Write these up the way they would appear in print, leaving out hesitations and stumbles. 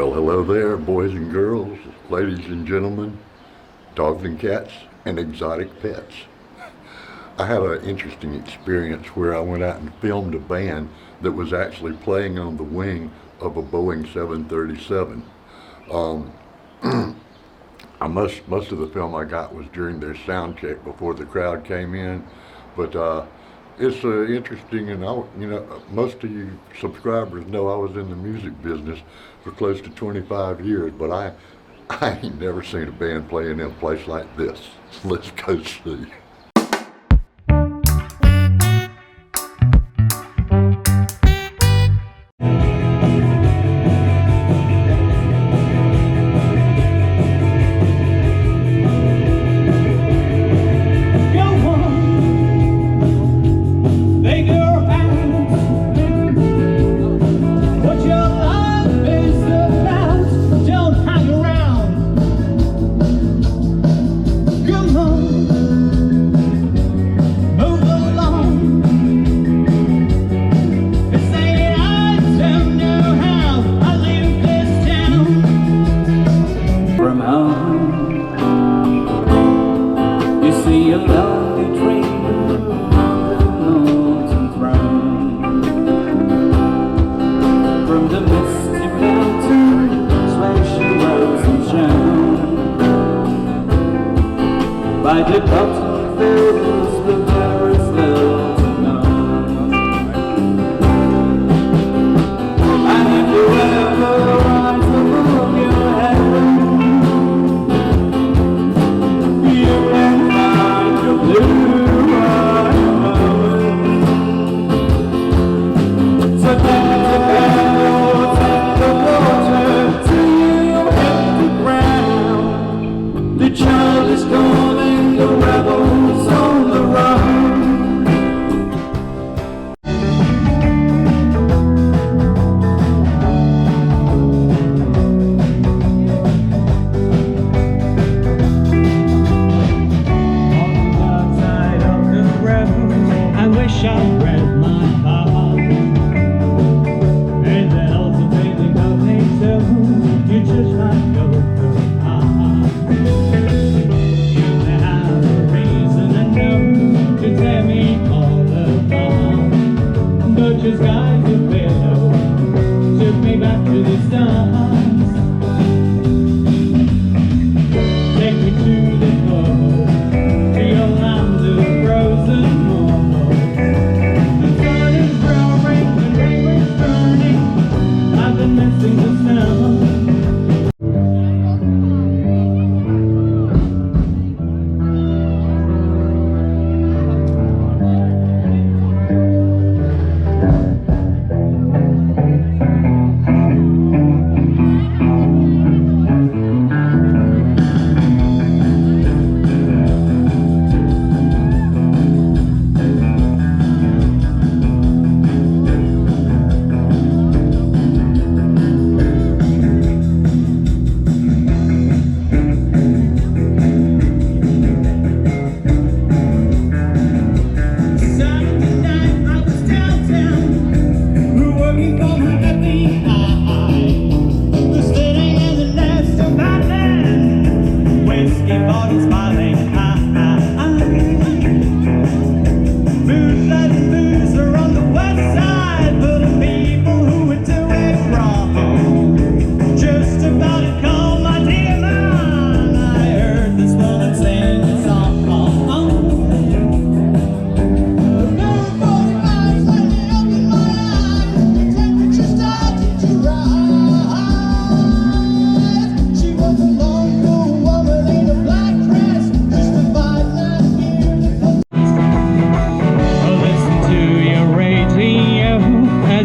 Well, hello there, boys and girls, ladies and gentlemen, dogs and cats, and exotic pets. I had an interesting experience where I went out and filmed a band that was actually playing on the wing of a Boeing 737. Most of the film I got was during their sound check before the crowd came in, but it's interesting, and most of you subscribers know I was in the music business for close to 25 years, but I ain't never seen a band play in a place like this. Let's go see. By the cotton fields, the there is little to know. And if you ever rise above your head, you can find your blue-eyed moment. So take the candle, take the water till you hit the ground. The child is calling. The rebels on the run. On the dark side of the road, I wish I'd read my heart. And the hells of baby got me too. You just might go for heart. Just guys who pillow took me back to the stars. Take me to the cold, to your land of frozen walls. The sun is roaring, the rain is burning. I've been missing the snow.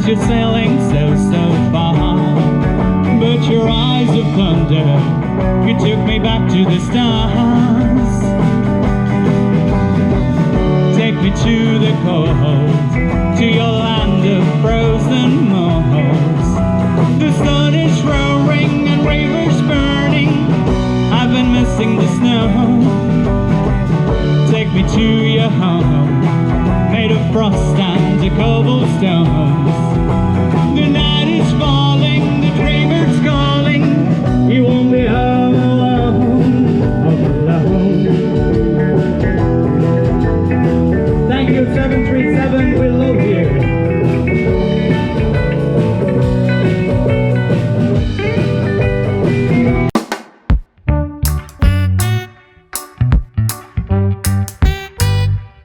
You're sailing so far, but your eyes of thunder, you took me back to the stars. Take me to the cold, to your land of frozen moors. The sun is roaring.